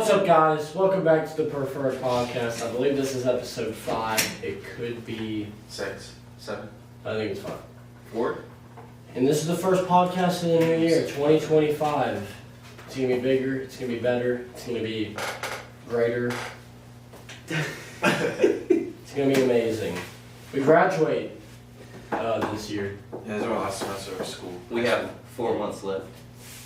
What's up, guys? Welcome back to the Prfrd podcast. I believe this is episode 5. It could be 6, 7. I think it's 5. 4. And this is the first podcast of the new year, 2025. It's gonna be bigger. It's gonna be better. It's gonna be greater. It's gonna be amazing. We graduate this year. Yeah, this is our last semester of school. We have 4 months left.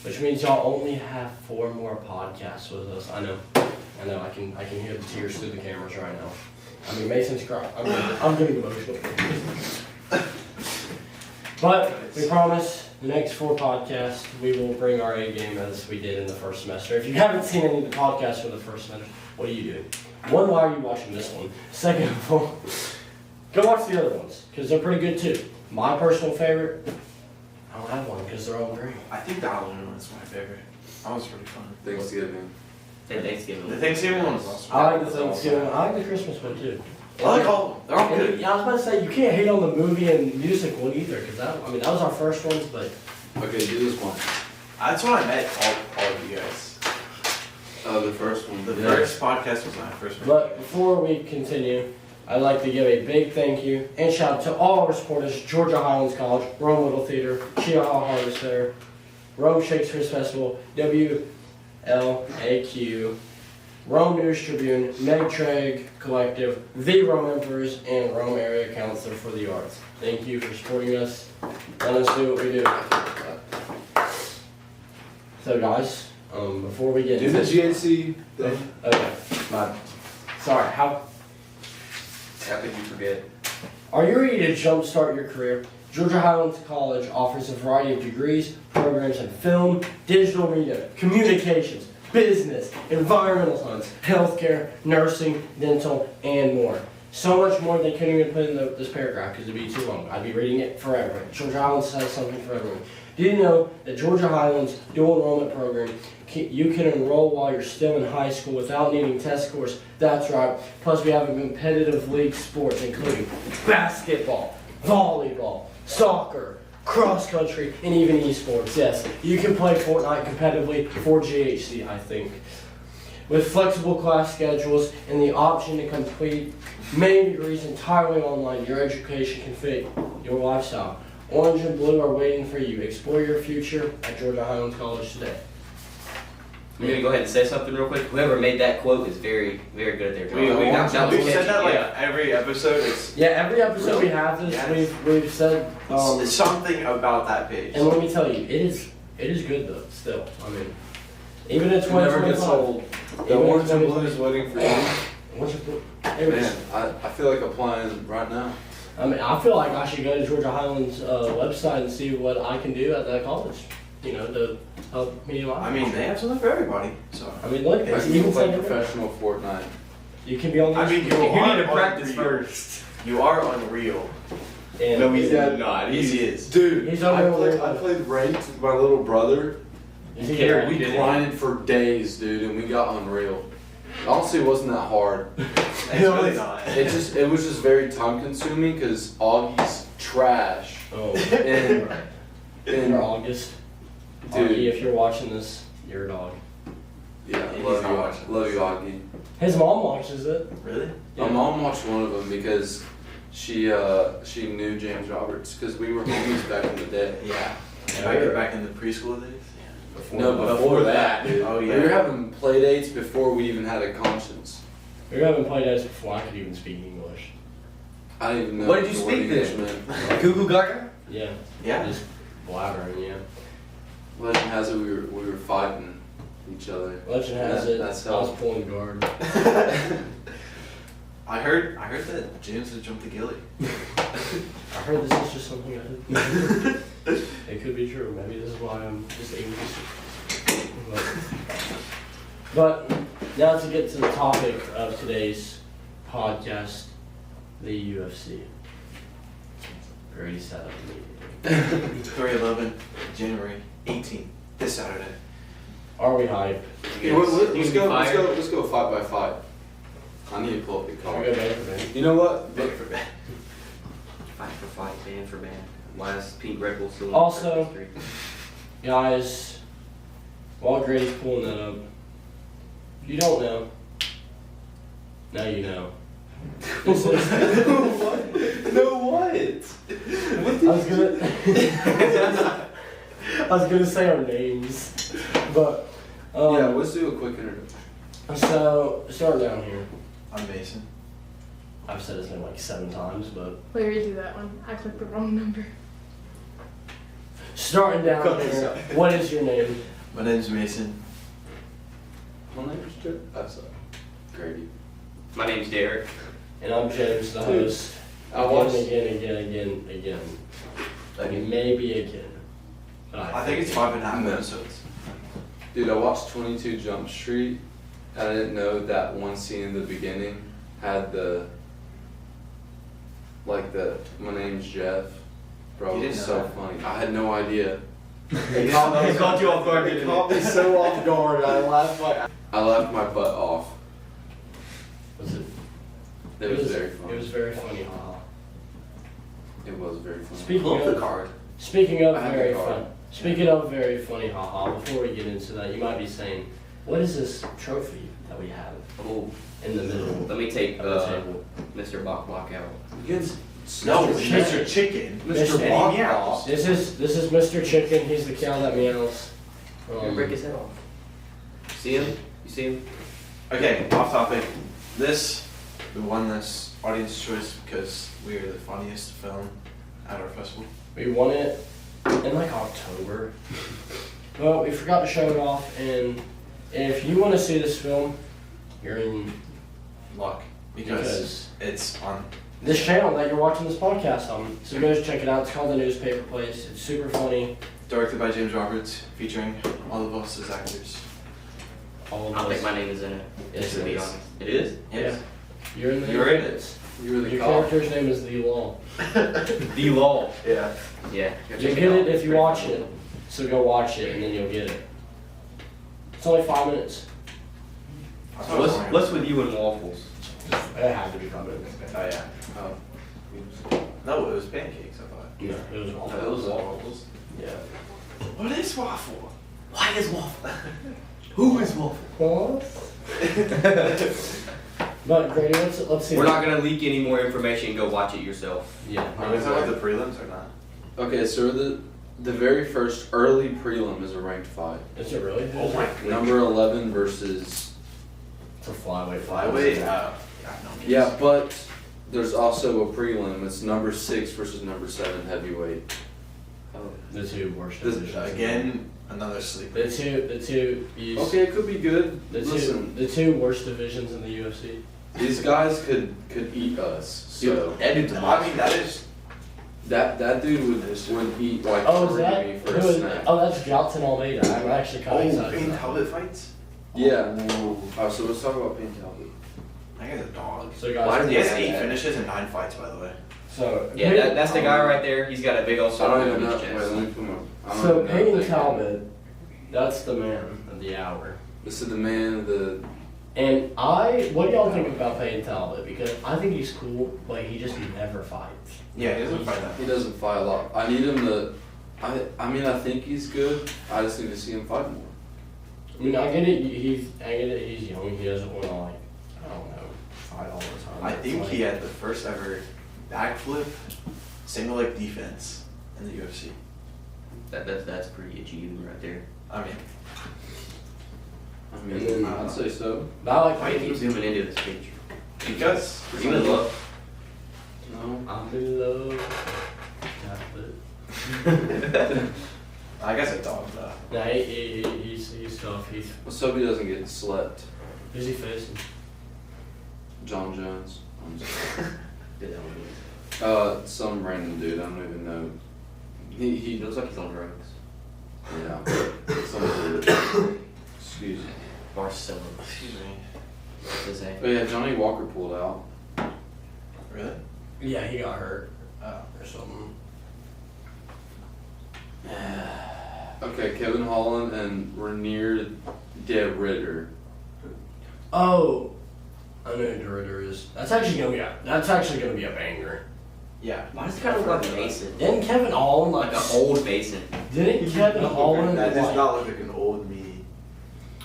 Which means y'all only have 4 more podcasts with us. I know. I can hear the tears through the cameras right now. I mean, Mason's crying. I'm getting emotional. But we promise the next 4 podcasts we will bring our A game as we did in the first semester. If you haven't seen any of the podcasts for the first semester, what are you doing? One, why are you watching this one? Second of all, go watch the other ones because they're pretty good too. My personal favorite. I don't have one because they're all great. I think the Halloween one is my favorite. That was pretty fun. Thanksgiving. The Thanksgiving one was awesome. I like the Thanksgiving. I like the Christmas one too. I like all of them. They're all good. Yeah, I was about to say you can't hate on the movie and music one either because that was our first one. But Okay, do this one. That's when I met all of you guys. The first one. The first podcast was my first one. but before we continue, I'd like to give a big thank you and shout out to all our supporters: Georgia Highlands College, Rome Little Theater, Chiaha Harvest Fair, Rome Shakespeare Festival, WLAQ, Rome News Tribune, Megtreg Collective, The Rome Emperors, and Rome Area Council for the Arts. Thank you for supporting us. Let us do what we do. So guys, before we get Do into the GNC thing. okay, sorry, how How could you forget? are you ready to jumpstart your career? Georgia Highlands College offers a variety of degrees, programs in film, digital media, communications, business, environmental science, healthcare, nursing, dental, and more. So much more they couldn't even put in this paragraph because it'd be too long. I'd be reading it forever. Georgia Highlands has something for everyone. Do you know that Georgia Highlands dual enrollment program, you can enroll while you're still in high school without needing test scores? That's right. Plus we have a competitive league sports including basketball, volleyball, soccer, cross country, and even esports. Yes, you can play Fortnite competitively for GHC, I think. With flexible class schedules and the option to complete many degrees entirely online, your education can fit your lifestyle. Orange and blue are waiting for you. Explore your future at Georgia Highlands College today. I'm going to go ahead and say something real quick. Whoever made that quote is very, very good at their job. We've said that like every episode. Yeah, every episode we have this, Yes. we've said something about that page. and let me tell you, it is good though. Still, I mean, even in It never gets 2025. old. The orange and blue is waiting for you. What's your Man, I feel like applying right now. I mean, I feel like I should go to Georgia Highlands website and see what I can do at that college. You know, to help me along. I mean, they have something for everybody. So I mean, look, I it's can even play saying professional Fortnite. you can be on. I mean, these- you You are need to practice unreal. first. You are unreal. and No, he's Yeah. not. He is. Dude, He's I over played, there. I played ranked with my little brother. Is he Here, We you did it. grinded for days, dude, and we got unreal. Honestly, it wasn't that hard. It's really not. It was just very time consuming because Augie's trash. Oh, And in August. Dude. Augie, if you're watching this, you're a dog. yeah, He's love not you, watching love you, Augie. His mom watches it. Really? My mom watched one of them because she knew James Roberts because we were homies back in the day. Yeah. Yeah. Back in the preschool days. No, before that, dude. Oh, yeah. We were having play dates before we even had a conscience. We were having play dates before I could even speak English. I didn't even know What did you the word speak English then? meant. Goo Goo Gaga? Yeah. Yeah. Just blabbering, yeah. Legend has it we were fighting each other. Legend has That- it. that's I was how- pulling guard. I heard that James had jumped the gilly. I heard this is just something I did. It could be true. Maybe this is why I'm just English. But now to get to the topic of today's podcast, the UFC. Very sad immediately. 3/11, January 18th, this Saturday. Are we hype? Hey, let's go fight by fight. I need to pull up the Should card. we go back to bed? You know what? Vote for Ben. Fight for fight, band for band. Why is Pete Red Bull still in Also- history? Guys, while Grady's pulling that up, if you don't know. Now you know. This is, No, what? I was gonna say our names, but Yeah, let's do a quick introduction. So start down here. I'm Mason. I've said his name like 7 times, but Wait, redo that one. I clicked the wrong number. starting down Cut here. this out. What is your name? My name's Mason. My name's Jeff. That's Grady. My name's Derek. And I'm James, the Dude, host. I watched. Again. Maybe again. But I think it's 5.5 No. episodes. Dude, I watched 22 Jump Street, and I didn't know that one scene in the beginning had my name's Jeff. Bro, You it was didn't so know that? funny. I had no idea. It caught you off guard, didn't it? me so off guard. I laughed my butt off. Was it? It was very funny. It was very funny, haha. It was very funny. Speaking of I have very the card. fun. Speaking of very funny, haha. Before we get into that, you might be saying, "What is this trophy that we have Oh, in the middle let me take of the table?" Mr. Bok out. No, Mr. it's Chicken. Mr. Chicken. Mr. And Bok. he meows. This is Mr. Chicken. He's the cow that meows. Break his head off. See him? You see him? Okay, off topic. We won this audience choice because we are the funniest film at our festival. We won it in like October. But we forgot to show it off, and if you want to see this film, you're in Luck. Because it's on. this channel that you're watching this podcast on. So go check it out. It's called The Newspaper Place. It's super funny. Directed by James Roberts, featuring all of us as actors. All of I don't us. think my name is in it. Yes, to it be is. honest. It is? Yeah. You're in the You're in credits. You were the Your cop. character's name is The Law. The Law. Yeah. Yeah. You'll get it if you watch it. So go watch it and then you'll get it. It's only 5 minutes. What's with you and waffles? It had to be 5 minutes. Oh yeah. Oh. No, it was pancakes. I thought. Yeah, it was No, awful. it was waffles. Yeah. What is waffle? Why is waffle? Who is waffle? But Grady, let's see. We're not gonna leak any more information. Go watch it yourself. Yeah. Are we talking about the prelims or not? Okay, so the very first early prelim is a ranked fight. Is it really? Oh my Number 11 versus. For flyweight. Flyweight? Yeah, but there's also a prelim. It's number 6 versus number 7 heavyweight. The two worst This, divisions. again, another sleeper. The two. Okay, it could be good. Listen, The two worst divisions in the UFC. these guys could eat us. So That dude's a I monster. mean, that is. that dude would eat like Oh, is 3 that? me Who for a is, snack. oh, that's Jalton Almeida. I'm actually kind of excited. Payne about Talbot fights? Yeah. Oh, so let's talk about Payne Talbot. That guy's a dog. it. So Why guys, does He has Yeah, 8 yeah. finishes and 9 fights, by the way. so Yeah, that's the guy right there. He's got a big old I sword don't on even know. his Wait, chest. let me put my. I don't So even know Payne that guy. Talbot, that's the man of the hour. This is the man. And what do y'all think about Payne Talbot? Because I think he's cool, but he just never fights. Yeah, he doesn't fight that. He doesn't fight a lot. I need him to. I mean, I think he's good. I just need to see him fight more. I mean, I get it. He's young. He doesn't want to I don't know, fight all the time. I It's think like- he had the first ever backflip single leg defense in the UFC. That's pretty achievement right there. I mean, I mean, I'd say so. But I like Why do you Payne. keep zooming into this picture? because Are you in love? No. I'm in love. Yeah, I guess a dog though. but nah, he's tough. Let's hope he doesn't get slept. Who's he facing? John Jones. I'm just- Did that one. Some random dude. I don't even know. He He looks like he's on drugs. yeah. Some dude. Excuse me. Marcelo. Excuse me. What's his name? Oh yeah, Johnny Walker pulled out. Really? Yeah, he got hurt Oh. or something. Okay, Kevin Holland and Renier De Ritter. Oh, I know who DeRitter is. That's actually gonna be a banger. Yeah. Why does it kind of look like Mason? Didn't Kevin Holland Like an old Mason. Didn't Kevin Holland That does like, not look like an old me.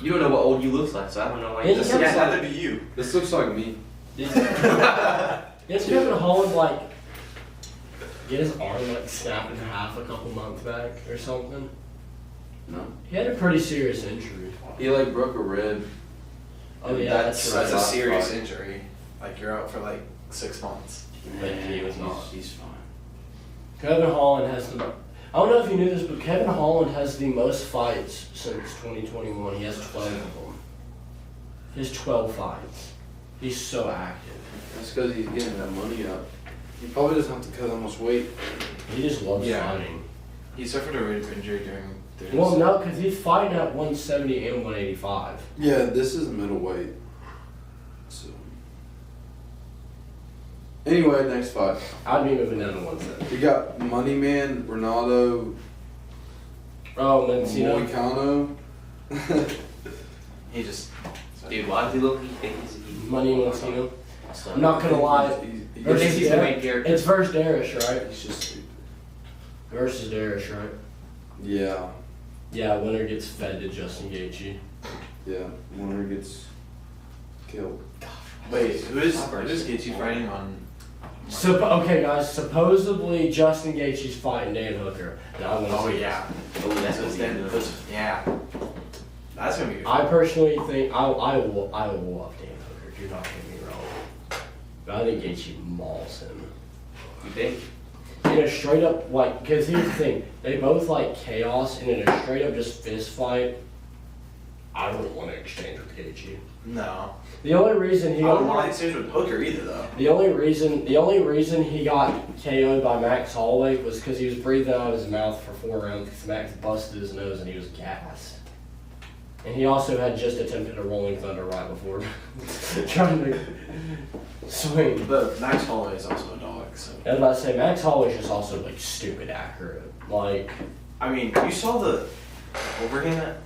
You don't know what old you looks like, so I don't know why Yeah, you he just kept Yeah, saying- that'd be you. This looks like me. Yes, Kevin Holland like get his arm like snapped in half a couple months back or something. No. He had a pretty serious injury. He like broke a rib. Oh yeah, that's right. That's a Right. serious injury. Like you're out for like 6 months. But he was not. He's fine. Kevin Holland has the. I don't know if you knew this, but Kevin Holland has the most fights since 2021. He has 12 of them. He has 12 fights. He's so active. That's because he's getting that money up. He probably doesn't have to cut that much weight. He just loves Yeah. fighting. He suffered a rib injury during. Well, no, because he's fighting at 170 and 185. Yeah, this is middleweight. So. Anyway, next fight. I'd be moving down to 170. We got Money Man, Ronaldo, Oh, Mencino. Moicano. He just. Dude, why does he look? He thinks he's Money Mencino. I'm not gonna lie. He thinks he's the main character. It's versus Darius, right? He's just stupid. Versus Darius, right? Yeah, Yeah, winner gets fed to Justin Gaethje. yeah. Winner gets killed. Wait, who is Gaethje fighting on? So, okay, guys. Supposedly Justin Gaethje's fighting Dan Hooker. And I want to Oh see yeah. Oh, that's Those what's then. good. Those, yeah. That's gonna be good. I personally think I will love Dan Hooker. Do not get me wrong. But I think Gaethje mauls him. You think? In a straight up like, because here's the thing, they both like chaos, and in a straight up just fist fight, I wouldn't want to exchange with Gaethje. No. The only reason he I don't got want to exchange with Hooker either though. the only reason he got KO'd by Max Holloway was because he was breathing out of his mouth for 4 rounds because Max busted his nose and he was gassed. And he also had just attempted a rolling thunder right before trying to swing. But Max Holloway is also a dog, so. I was about to say Max Holloway's just also like stupid accurate. Like I mean, you saw the overhand that.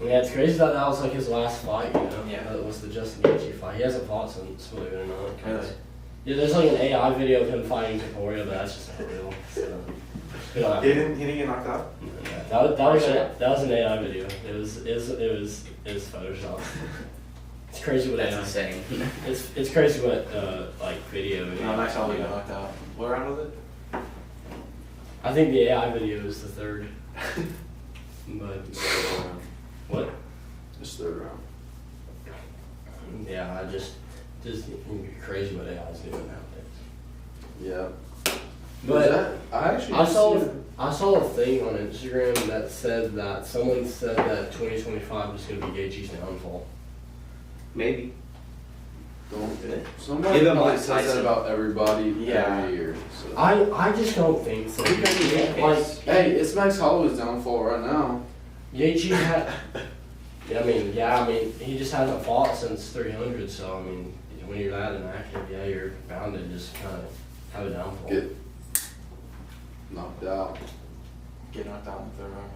yeah, it's crazy that was like his last fight, you know? Yeah. That was the Justin Gaethje fight. He hasn't fought since, believe it or not. 'Cause- Really? Yeah, there's like an AI video of him fighting Taporia, but that's just not real. So, we don't have He didn't get knocked out. Yeah, that was an AI video. It was Photoshop. It's crazy what That's AI. insane. It's crazy what like video. No, Max Holloway got knocked out. What round was it? I think the AI video is the third. But what? Just third round. Yeah, I just crazy what AI is doing nowadays. Yeah. But I actually I saw a thing on Instagram that said that someone said that 2025 was going to be Gaethje's downfall. Maybe. don't. Good. Somebody Give him probably Mike says that Tyson. about everybody Yeah. every year. So. I just don't think so. Like Hey, it's Max Holloway's downfall right now. Gaethje had. I mean, he just hasn't fought since 300. So I mean, when you're that inactive, yeah, you're bound to just kind of have a downfall. Get knocked out. Get knocked out in the third round.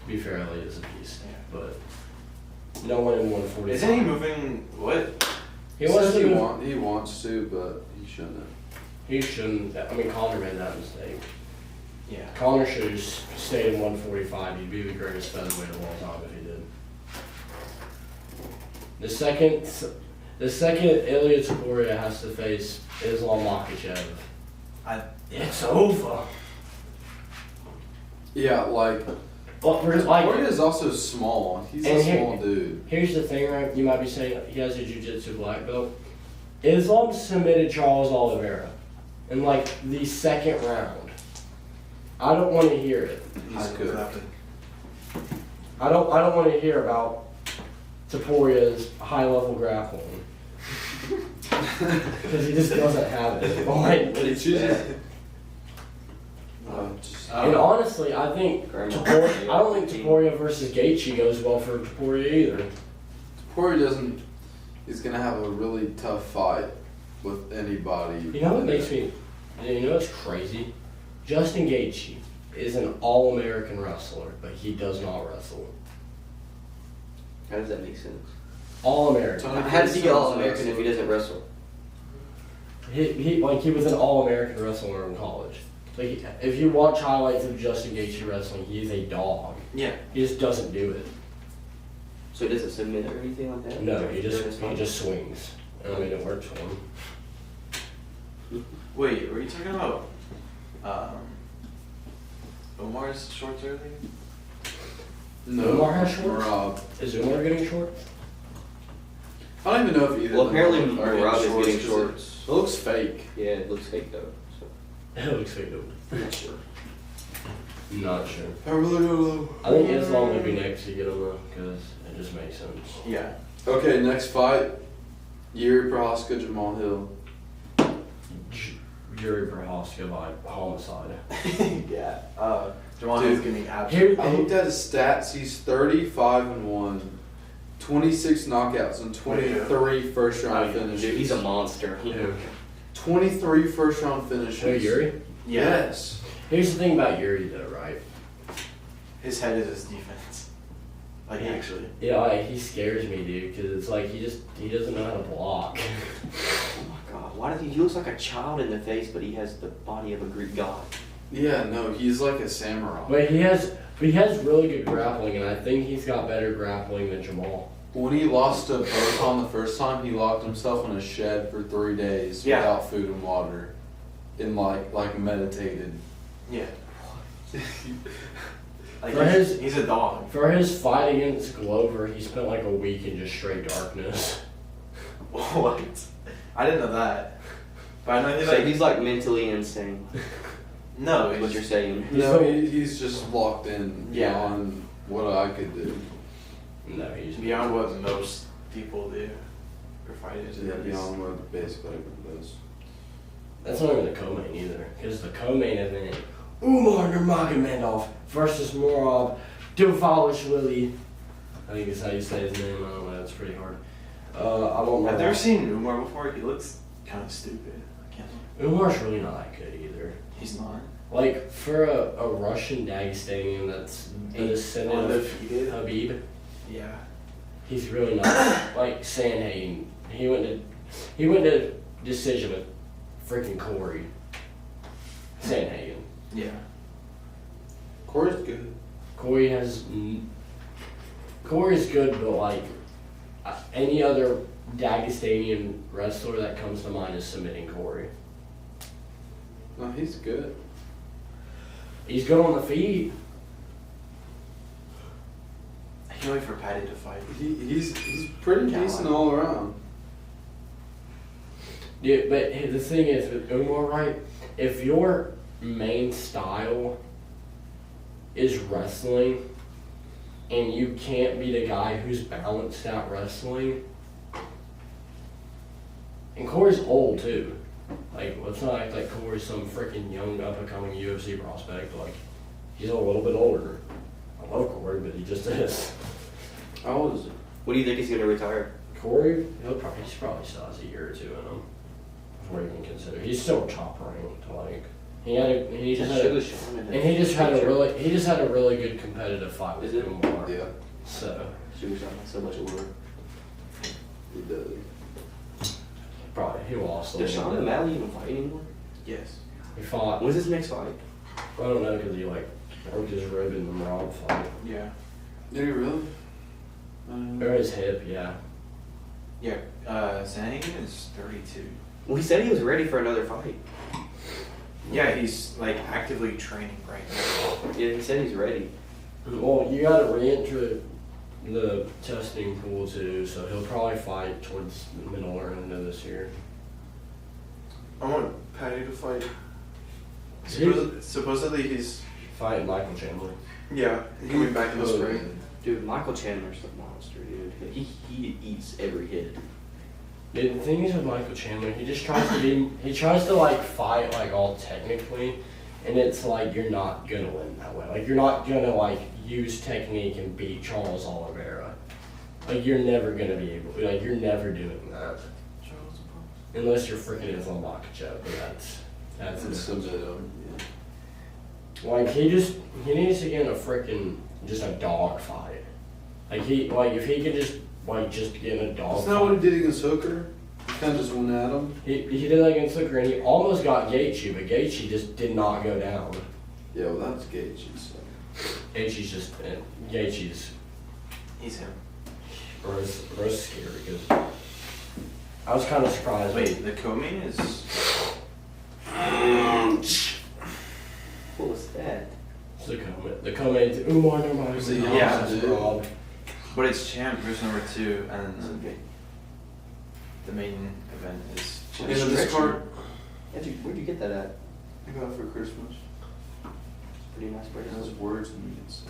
To be fair, Elliott is a beast, Yeah. but no one in 140. Isn't he moving? What? He wants Says to. he wants to, but he shouldn't. He shouldn't. I mean, Conor made that mistake. Yeah. Conor should have just stayed in 145. He'd be the greatest featherweight of all time if he did. The second Ilya Topuria has to face Islam Makhachev, it's over. Yeah, like But we're like, Poirier is also small. He's a And here- small dude. here's the thing, right? You might be saying he has a jiu-jitsu black belt. Islam submitted Charles Oliveira in like the second round. I don't want to hear it. He's good. I don't want to hear about Topuria's high-level grappling. Because he just doesn't have it. Like, It's just. and honestly, I think I don't think Topuria versus Gaethje goes well for Topuria either. Poirier doesn't. He's gonna have a really tough fight with anybody. You know what makes me? You know what's crazy? Justin Gaethje is an all-American wrestler, but he does not wrestle. How does that make sense? All-American. How does he get all American if he doesn't wrestle? He was an all-American wrestler in college. Like if you watch highlights of Justin Gaethje wrestling, he is a dog. Yeah. He just doesn't do it. So he doesn't submit or anything like that? No, During his fight? he just swings. I mean, it works for him. Wait, were you talking about Omar's shorts earlier? No. Umar has shorts? Rob. Is Umar getting short? I don't even know if either Well, of them apparently are Rob is shorts, getting 'cause shorts. It looks fake. Yeah, it looks fake though. So. It looks fake though. I'm not sure. Not sure. I really don't know. I think Islam would be next to get him though, because it just makes sense. Yeah. Okay, next fight. Yuri Prohaska, Jamal Hill. Yuri Prohaska by homicide. Yeah. Jamal Dude. is getting absolutely. I looked at his stats. He's 35-1, 26 knockouts, and 23 first round finishes. Dude, he's a monster. Who? 23 first round finishes. Who, Yuri? Yeah. Yes. Here's the thing about Yuri though, right? His head is his defense. Like, Yeah. actually. Yeah, like, he scares me, dude, because it's like he doesn't know how to block. Oh my god, why does he looks like a child in the face, but he has the body of a Greek god. Yeah, no, he's like a samurai. But he has really good grappling, and I think he's got better grappling than Jamal. When he lost to Botan the first time, he locked himself in a shed for 3 days Yeah. without food and water, and like meditated. Yeah. Like, For he's a dog. For his fight against Glover, he spent like a week in just straight darkness. What? I didn't know that. But I know he's So like. he's like mentally insane. No, Is what he's you're saying. No, he's just locked in Yeah. beyond what I could do. No, he's beyond what most people do. Or fighters. Yeah, He's- beyond what basically everyone does. That's not even the co-main either, because the co-main event, Umar Nurmagomedov versus Morab Dvalishvili. I think that's how you say his name. I don't know. It's pretty hard. I don't know. I've never seen Umar before. He looks kind of stupid. I can't. Umar's really not that good either. He's not. Like for a Russian Dagestanian that's the descendant of Undefeated. Habib, Yeah. he's really not like Sandhagen. He went to decision with freaking Corey Sandhagen. Yeah. Corey's good. Corey's good, but like any other Dagestanian wrestler that comes to mind is submitting Corey. No, he's good. He's good on the feet. I can't wait for Patty to fight. He's pretty Yeah, decent like- all around. Yeah, but the thing is with Umar, right? If your main style is wrestling, and you can't be the guy who's balanced out wrestling, and Corey's old too. Like, let's not act like Corey's some freaking young up and coming UFC prospect. Like, he's a little bit older. I love Corey, but he just is. How old is he? What do you think he's gonna retire? Corey, he's probably still has a year or two in him before you can consider. He's still top ranked. Like, he just had a really good competitive fight with Is it? Umar. Yeah, So Sugar Sean has so much over. he does. probably he lost. Does Sean O'Malley even fight anymore? Yes. He fought. When's his next fight? I don't know because he like broke his rib in the Rob fight Yeah. Did he really? or his hip. Yeah. Yeah. Sandhagen is 32. Well, he said he was ready for another fight. Yeah, he's like actively training right now. Yeah, he said he's ready. Well, you got to re-enter the testing pool too, so he'll probably fight towards the middle or end of this year. I want Patty to fight. Supposedly he's Fight Michael Chandler. coming back in the spring. Dude, Michael Chandler's a monster, dude. He eats every hit. Dude, the thing is with Michael Chandler, he tries to like fight like all technically, and it's like you're not gonna win that way. Like you're not gonna like use technique and beat Charles Oliveira. Like you're never gonna be able. Like you're never doing that unless you're freaking Islam Makhachev. But that's That's a bit of, yeah. like he needs to get in a freaking just a dog fight. Like if he could just get in a dog That's fight. not what he did against Hooker. He kind of just went at him. He did that against Hooker, and he almost got Gaethje, but Gaethje just did not go down. Yeah, well, that's Gaethje, so. Gaethje's just Gaethje's He's him. Rose scary because I was kind of surprised. Wait, the co-main is. What was that? It's the co-main to Umar Nurmagomedov. Yeah, versus dude. Rob. But it's champ versus number 2, and the main event is. You know this card? Where'd you get that at? I got it for Christmas. Pretty nice It bracelet. has words in it. So.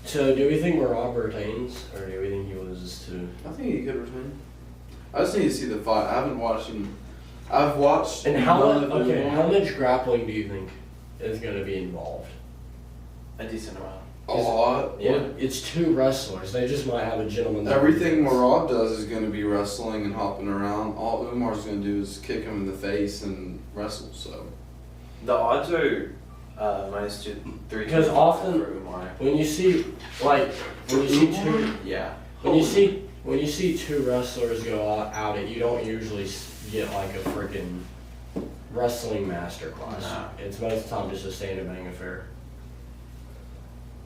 So, do we think Rob retains, or do we think he loses to? I think he could retain. I just need to see the fight. I haven't watched him. I've watched. And how none much? of Okay, them. how much grappling do you think is going to be involved? A decent amount. A lot. Yeah, it's 2 wrestlers. They just might have a gentleman. Everything Marab does is going to be wrestling and hopping around. All Umar's going to do is kick him in the face and wrestle. So. The odds are -2, 3. Because often- for Umar. When you see when you see two Yeah. when you see 2 wrestlers go out it, you don't usually get like a freaking wrestling masterclass. No. It's most of the time just a stand-up bang affair.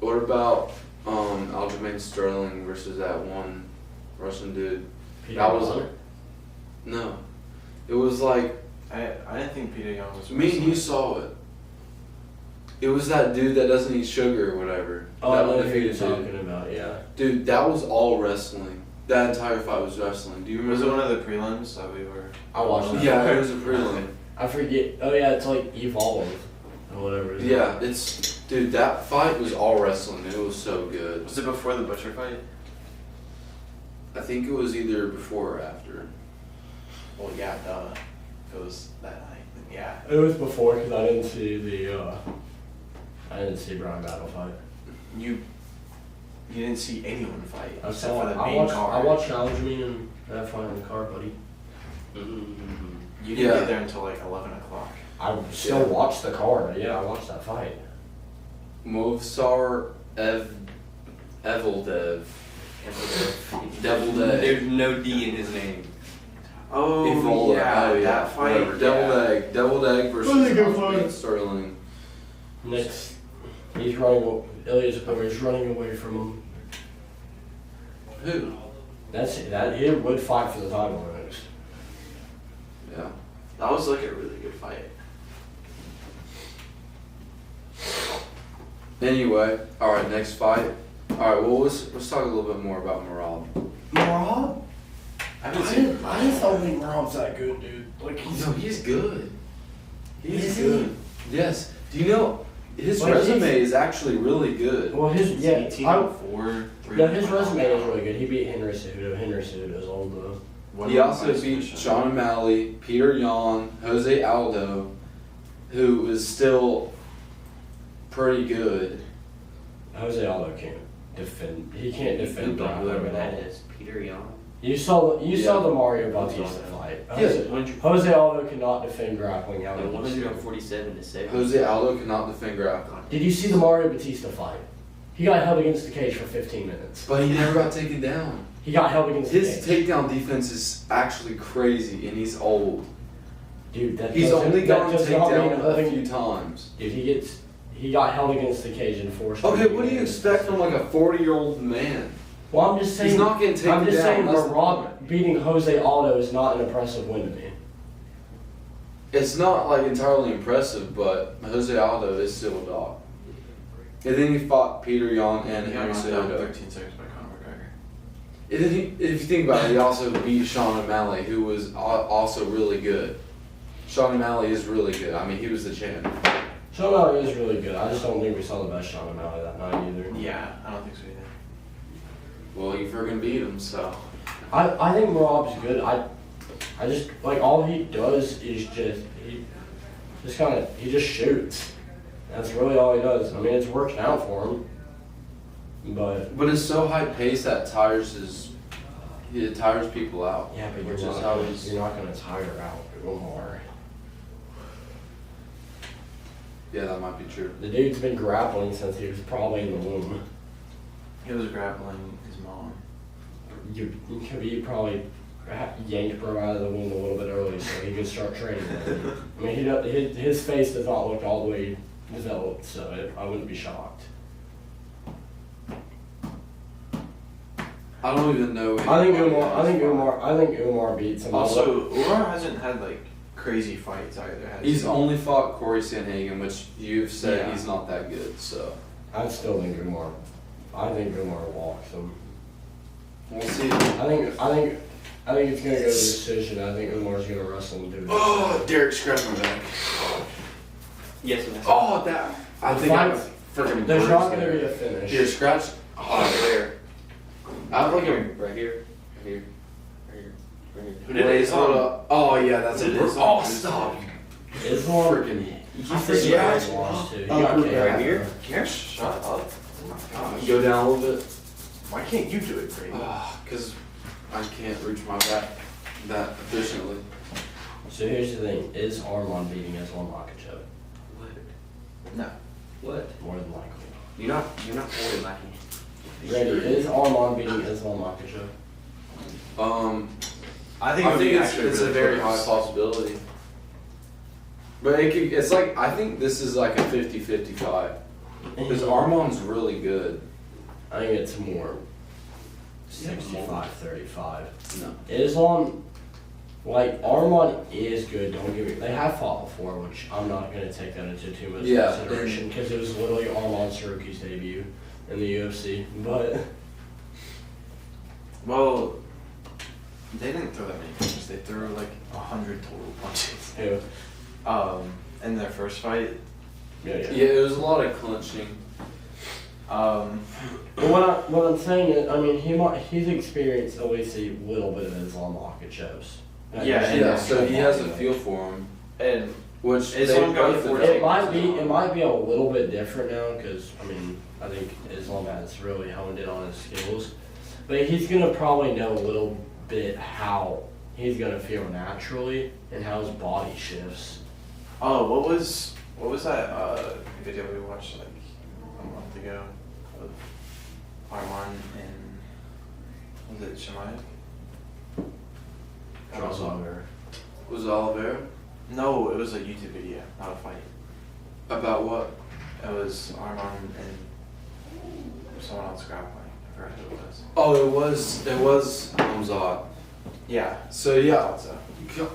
What about Aljamain Sterling versus that one Russian dude? Peter That was Yan. No. It was like I didn't think Peter Young was. me and you saw it. It was that dude that doesn't eat sugar or whatever. Oh, I that know who undefeated you're dude. talking about. Yeah. Dude, that was all wrestling. That entire fight was wrestling. Do you remember? Was it one of the prelims that we were? I watched that. Yeah, it was a prelim. I forget. Oh yeah, it's like Evolve or whatever. It is. Yeah, dude, that fight was all wrestling. It was so good. Was it before the Butcher fight? I think it was either before or after. Well, yeah, duh. If it was that night, then yeah. It was before because I didn't see I didn't see Brian Battle fight. You didn't see anyone fight I except saw. for the I main watched. card. I watched Aljamain and that fight in the car, buddy. You didn't Yeah. get there until like 11 o'clock. I still watched the card. Yeah, I watched that fight. Movsar Evildev. Devil Day. There's no D in his name. Oh, Evolve. yeah, Oh, yeah. that fight. Whatever. Devil Egg versus That was a good Aljamain fight. Sterling. Next, he's running. Ilya's running away from him. Who? That he would fight for the title next. Yeah. That was like a really good fight. Anyway, all right, next fight. All right, well let's talk a little bit more about Marab. Marab? I haven't seen. I just don't think Marab's that good, dude. Like He's good. Is he? Yes. Do you know his Like, resume is actually really good? Well, his It's yeah. 18-4, No, his resume is really good. He beat Henry Cejudo. Henry Cejudo's old though. He also beat Sean O'Malley, Peter Yan, Jose Aldo, who is still pretty good. Jose Aldo can't defend. He can't defend Don't know Brown whoever at that all. is. Peter Young. You saw Yeah. the Mario Bautista fight. Yes. Jose Aldo cannot defend grappling out of 147 to 7. Jose Aldo cannot defend grappling. Did you see the Mario Bautista fight? He got held against the cage for 15 minutes. But he never got taken down. He got held against His the cage. takedown defense is actually crazy, and he's old. Dude, that He's doesn't- only that gotten does not mean takedown a holding- few times. Dude, he got held against the cage and forced. Okay, what do you expect from like a 40-year-old man? Well, I'm just saying. He's not getting taken I'm just down, saying, that's the Marab beating Jose Aldo is not an impressive win to me. It's not like entirely impressive, but Jose Aldo is still a dog. And then he fought Peter Yan and He got Henry knocked down Cejudo. 13 seconds by Conor McGregor. And then if you think about it, he also beat Sean O'Malley, who was also really good. Sean O'Malley is really good. I mean, he was the champ. Sean O'Malley is really good. I just don't think we saw the best Sean O'Malley that night either. Yeah, I don't think so either. Well, he friggin' beat him, so. I think Marab's good. I just like all he does is he just shoots. That's really all he does. I mean, it's working out for him. But But it's so high paced that it tires people out. yeah, but Which you're is not, how gonna, he's. you're not gonna tire out Omar. Yeah, that might be true. The dude's been grappling since he was probably in the womb. He was grappling his mom. You probably yanked Bro out of the womb a little bit early so he could start training. I mean, his face does not look all the way developed, so I wouldn't be shocked. I don't even know. I think Umar beats him. Also, Umar hasn't had like crazy fights either. Has He's he? only fought Corey Sanhagen, which you've said Yeah. he's not that good. So I still think Umar. I think Umar walks him. we'll see. I think it's gonna go to decision. I think Umar's gonna wrestle him to a decision. Oh, Derek scratched my back. Yes, ma'am. Oh, that. I think I was freaking. There's bruised not gonna there. be a finish. Here, scratch. Oh, there. I have like a. Right here, right here, right here, right here. Who did Wait, it? hold up. Oh yeah, that's Who a. did it? Oh, stop. Islam. Freaking. He's I the forgot. guy lost to. He Oh, got right KO'd. here? Can you shut up? Oh my gosh. Go down a little bit. Why can't you do it, Brady? Because I can't reach my back that efficiently. So here's the thing: is Armand beating Islam Makhachev? What? No. What? More than likely. You're not holding my hand. Ready? Is Armand beating Islam Makhachev? I think, it's a very high possibility. But it's like, I think this is like a 50-50 fight. Because Armand's really good. I think it's more 65-35. No. Islam, like Armand is good. Don't get me. They have fought before, which I'm not gonna take that into too much consideration because it was literally Armand Saruki's debut in the UFC. But Well, they didn't throw that many punches. They threw like 100 total punches. yeah, In their first fight. Yeah, it was a lot of clinching. But what I'm saying is, I mean, he's experienced at least a little bit of Islam Makhachev's. Yeah, so he has a feel for him. And Which Islam got both 14. It might be a little bit different now because I mean I think Islam has really honed in on his skills, but he's gonna probably know a little bit how he's gonna feel naturally and how his body shifts. oh, what was that video we watched like a month ago of Armand and was it Shemaev? Charles Oliver. Was it Oliveira? No, it was a YouTube video, not a fight. About what? It was Armand and someone else grappling. I forgot who it was. Oh, it was Hamzat. Yeah. So I yeah, thought so.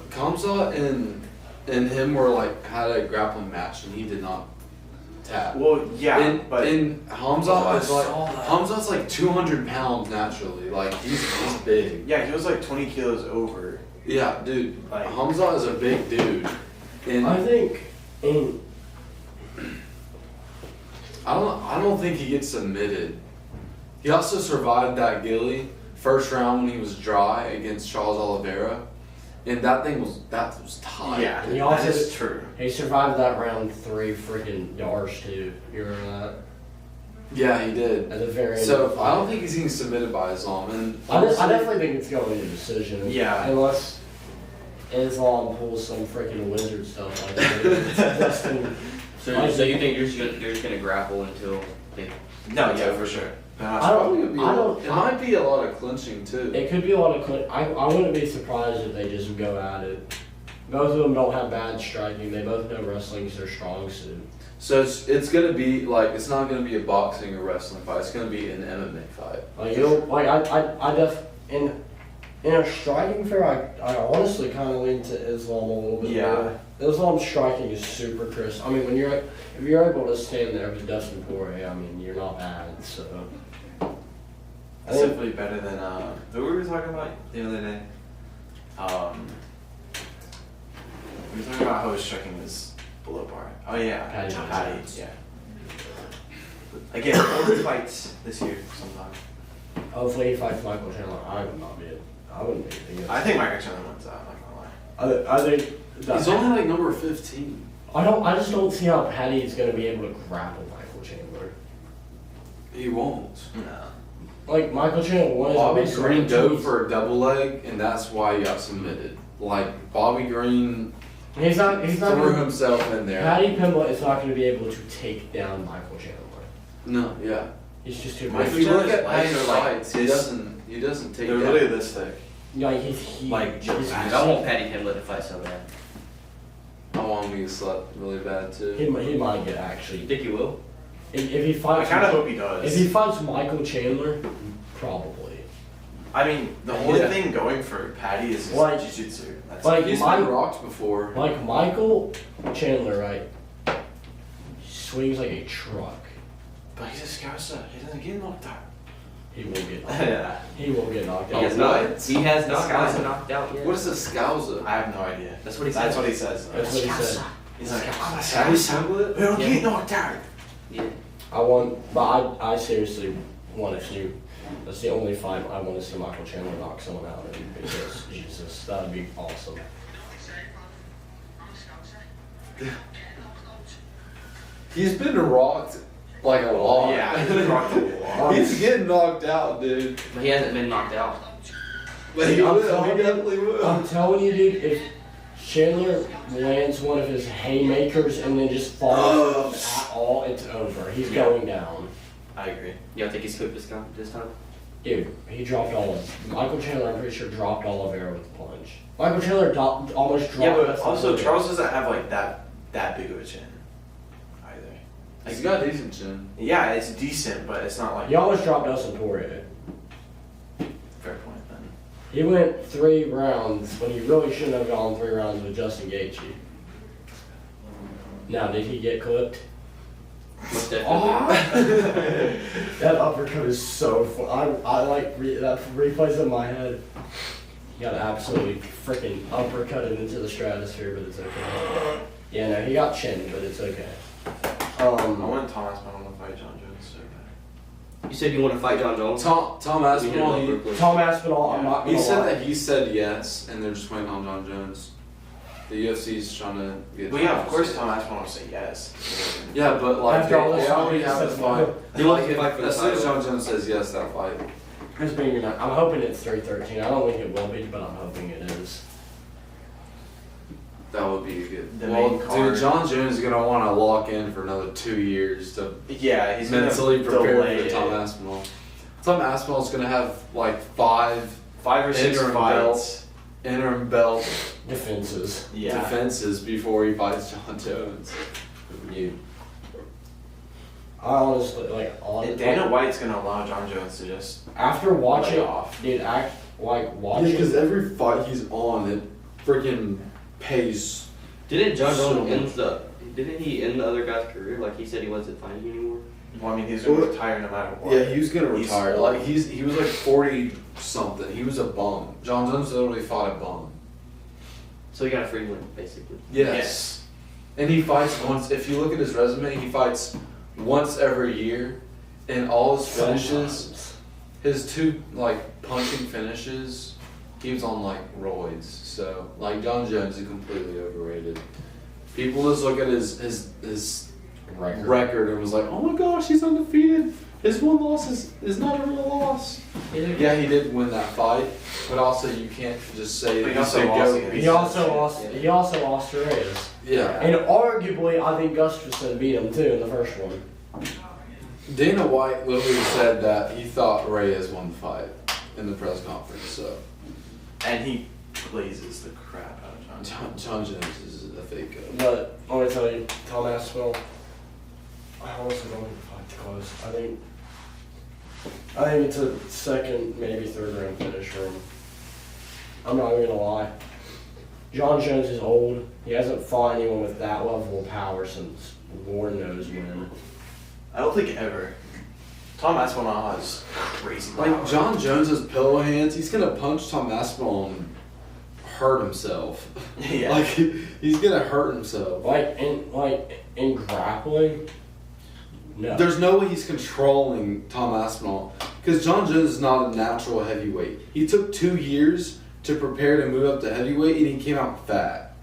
Kamzat and him were like had a grappling match and he did not tap. Well, yeah, and but Hamzat is like saw that. Hamzat's like 200 pounds naturally. Like he's big. yeah, he was like 20 kilos over. Yeah, dude. Like- Hamzat is a big dude. And I think I don't think he gets submitted. He also survived that Gilly first round when he was dry against Charles Oliveira, and that was tight. Yeah, He also- that is true. he survived that round 3 freaking yards too. You remember Yeah, he did. that? At the very end. of the So fight. I don't think he's getting submitted by Islam. And I definitely think it's going to decision. Yeah. Unless Islam pulls some freaking wizard stuff like that. Justin. So you think you're just gonna grapple until they? No, yeah, for sure. I don't- It might be a lot of clinching too. It could be a lot of I wouldn't be surprised if they just go at it. Both of them don't have bad striking. They both know wrestling is their strong suit. So it's gonna be like it's not gonna be a boxing or wrestling fight. It's gonna be an MMA fight. Like in a striking fair, I honestly kind of lean to Islam a little bit Yeah. more. Islam's striking is super crisp. I mean, if you're able to stand there with Dustin Poirier, I mean, you're not bad. So I It's think definitely better than who were we talking about the other day? We were talking about how his striking was below par. Oh yeah, Patty. Yeah. Again, all his fights this year sometime. hopefully he fights Michael Chandler. I wouldn't be against. I think Michael Chandler wins that. I'm not gonna lie. I think He's only like number 15. I just don't see how Patty is gonna be able to grapple Michael Chandler. He won't. No. Like Michael Chandler won his Bobby big Green fight. dove for a double leg, and that's why he got submitted. Like Bobby Green He's not threw gonna, himself in there. Patty Pimblett is not gonna be able to take down Michael Chandler. No, yeah. He's just too Michael If big. you look Chandler's at legs Patty's are like fights, he this- doesn't take They're that. literally this thick. Yeah, he's huge. Like, He's- I want Patty Pimblett to fight so bad. I want him to get slept really bad too. he might get You actually. think you will? If he I fights, kind of hope he does. if he fights Michael Chandler, probably. I mean, the only Yeah. thing going for Patty is his Like- jiu-jitsu. That's like- He's Mike- been rocked before. Like Michael Chandler, right? He swings like a truck. but he's a scouser. He doesn't get knocked out. He will get knocked Yeah. out. He will get knocked He out. has not. what? He has not Scouser. gotten knocked out yet. What is a scouser? I have no idea. That's what he That's said. what he says. That's what he said. He's like, I'm a How do you scouser. sample it? We don't Yeah. get knocked out. Yeah. I seriously want to see. That's the only fight I want to see Michael Chandler knock someone out in, because Jesus, that would be awesome. He's been rocked like a lot. Yeah, he's rocked a lot. He's getting knocked out, dude. But he hasn't been knocked out. But he I'm will. telling He you- definitely will. I'm telling you, dude, if Chandler lands one of his haymakers and then just falls at all, it's over. He's going down. I agree. You don't think he's cooked this time? Dude, he dropped Michael Chandler, I'm pretty sure, dropped Oliveira with the punch. Michael Chandler almost dropped Yeah, but us also Oliveira. Charles doesn't have like that big of a chin either. He's got a decent chin. Yeah, it's decent, but it's not like He almost dropped Dustin Poirier. fair point then. He went 3 rounds when he really shouldn't have gone 3 rounds with Justin Gaethje. Now, did he get clipped? Most definitely. That uppercut is so fun. I like that replays in my head. He got absolutely freaking uppercutted into the stratosphere, but it's okay. Yeah, no, he got chinned, but it's okay. I want Thomas, but I want to fight John Jones so bad. You said you want to fight John Jones? Tom We did Aspinall, it he, real quick. Tom Aspinall, I'm not he gonna said lie. that he said yes, and they're just waiting on John Jones. The UFC's trying to get. Well, yeah, of John course Jones. Tom Aspinall will say yes. Yeah, but like After all they this already time, have he a says fight. no. He wants to fight for the As soon as title. John Jones says yes, that fight. It's being, I'm hoping it's 313. I don't think it will be, but I'm hoping it is. That would be good. The Well, main card. dude, John Jones is gonna want to lock in for another 2 years to Yeah, he's mentally gonna prepare delay for Tom it. Aspinall. Tom Aspinall's gonna have like 5 5 or 6 interim fights. interim belt Defenses. Yeah. defenses before he fights John Jones. Dude. I honestly, And Dana White's gonna allow John Jones to just after watching, lay off. dude, watching. Yeah, because every fight he's on, it freaking pays. Didn't John So Jones didn't he end the other guy's career? Like he said he wasn't fighting anymore? Well, I mean, he's gonna Well, retire no matter what. Yeah, he was gonna He's retire. old. Like he was like 40 something. He was a bum. John Jones literally fought a bum. So he got a free win, basically. Yes. And he fights once. If you look at his resume, he fights once every year, and all his finishes, Sometimes. his 2 like punching finishes, he was on like roids. So like John Jones is completely overrated. People just look at his record and was like, oh my gosh, he's undefeated. His 1 loss is not a real loss. Yeah, he did win that fight, but also you can't just say But he that also he's a lost goat. against- He also lost. He also lost to Reyes. Yeah. And arguably, I think Gustafsson beat him too in the first one. Dana White literally said that he thought Reyes won the fight in the press conference. So And he blazes the crap out of John. John Jones is a fake goat. But I want to tell you, Tom Aspinall, I honestly don't think the fight's close. I think it's a 2nd, maybe 3rd round finish for him. I'm not even gonna lie. John Jones is old. He hasn't fought anyone with that level of power since Lord knows when. I don't think ever. Tom Aspinall has crazy Like power. John Jones's pillow hands, he's gonna punch Tom Aspinall and hurt himself. Yeah. Like he's gonna hurt himself. Like in grappling, no. There's no way he's controlling Tom Aspinall because John Jones is not a natural heavyweight. He took 2 years to prepare to move up to heavyweight, and he came out fat.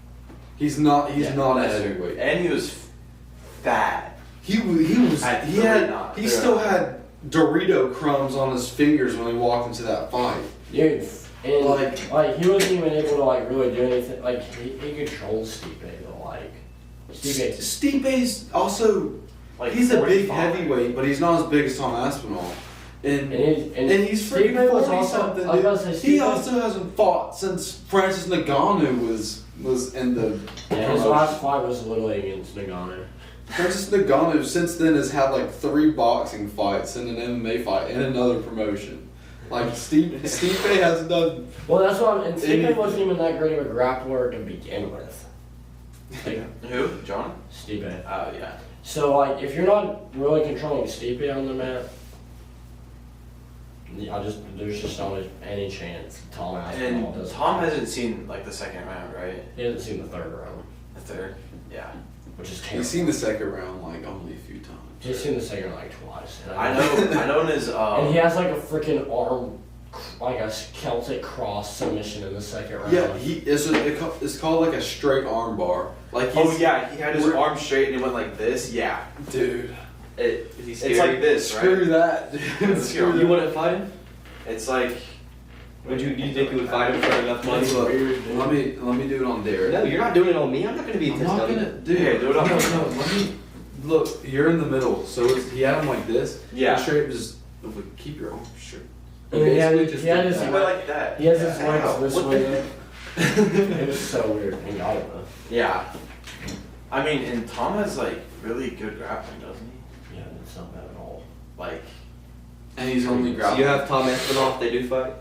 He's not. He's Yeah, not a that's true. heavyweight. And he was fat. He They're still not. had Dorito crumbs on his fingers when he walked into that fight. Dude, and Like- he wasn't even able to really do anything. Like he controlled Stipe, but Stipe. Stipe's also Like he's a big 45. heavyweight, but he's not as big as Tom Aspinall. And And he's freaking Stipe was 40 also. something. I was Dude. about to say He Stipe- also hasn't fought since Francis Ngannou was in the Yeah, his promotion. last fight was literally against Nagano. Francis Ngannou since then has had like 3 boxing fights and an MMA fight and another promotion. Like Stipe hasn't done. Well, that's what. And Stipe Anything. wasn't even that great of a grappler to begin with. Like, Who? John? Stipe. Oh yeah. So like, if you're not really controlling Stipe on the mat, there's just not any chance Tom Aspinall And does. Tom hasn't seen like the second round, right? He hasn't seen the third round, The third. Yeah. which is terrible. He's seen the second round like only a few times. He's seen the second like twice. And I know. I know in his. And he has like a freaking arm, like a Celtic cross submission in the second round. Yeah, it's called like a straight arm bar. Like Oh he's, yeah, he had his arm straight and he went like this. Yeah. dude. Is he scary? It's like this, right? Screw that, dude. Screw You that. wouldn't fight him? It's like. Do you think you would fight him for enough money? That's weird, dude. Let me do it on Derek. No, you're not doing it on me. I'm not gonna be a I'm not custodian. gonna do Yeah, it. do it on no, me. no, let me look. You're in the middle, so he had him like this. Yeah. Straight, just keep your arm straight. And he had Basically he had did his He that. went like that. he has his Yeah. legs Ow. this What way. the- It was so weird. And got it though. Yeah. I mean, and Tom has like really good grappling, doesn't he? Yeah, it's not bad at all. Like And he's only So grabbing you have Tom Aspinall if they do fight?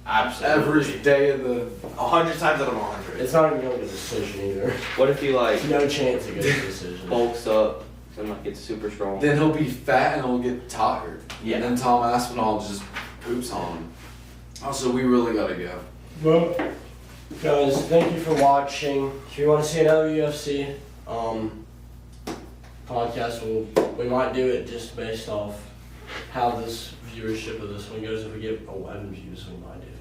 absolutely. every day of the. 100 times out of 100. It's not even going to get a decision either. What if he like No chance it gets a decision. bulks up and like gets super strong? Then he'll be fat and he'll get tired. Yeah. And then Tom Aspinall just poops on him. Also, we really gotta go. Well, guys, thank you for watching. If you want to see another UFC podcast, we might do it just based off how this viewership of this one goes. If we get 11 views, we might do it.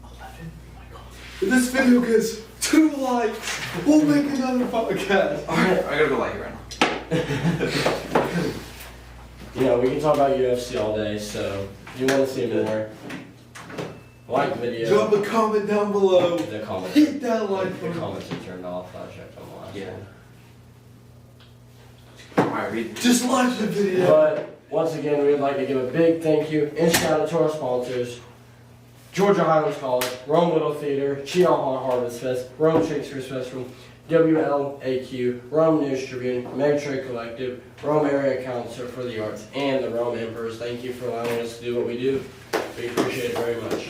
11? Oh my god. If this video gets 2 likes, we'll make another podcast. Alright, I gotta go like it right now. You know, we can talk about UFC all day, so if you want to see more, like the video. Drop a comment down below. The comments. Hit that like The button. comments are turned off. I checked on the last Yeah. one. Alright, read. Just like the video. But once again, we'd like to give a big thank you and shout out to our sponsors: Georgia Highlands College, Rome Little Theater, Chihuahua Harvest Fest, Rome Shakespeare's Festival, WLAQ, Rome News Tribune, Megtrade Collective, Rome Area Council for the Arts, and the Rome Emperors. Thank you for allowing us to do what we do. We appreciate it very much.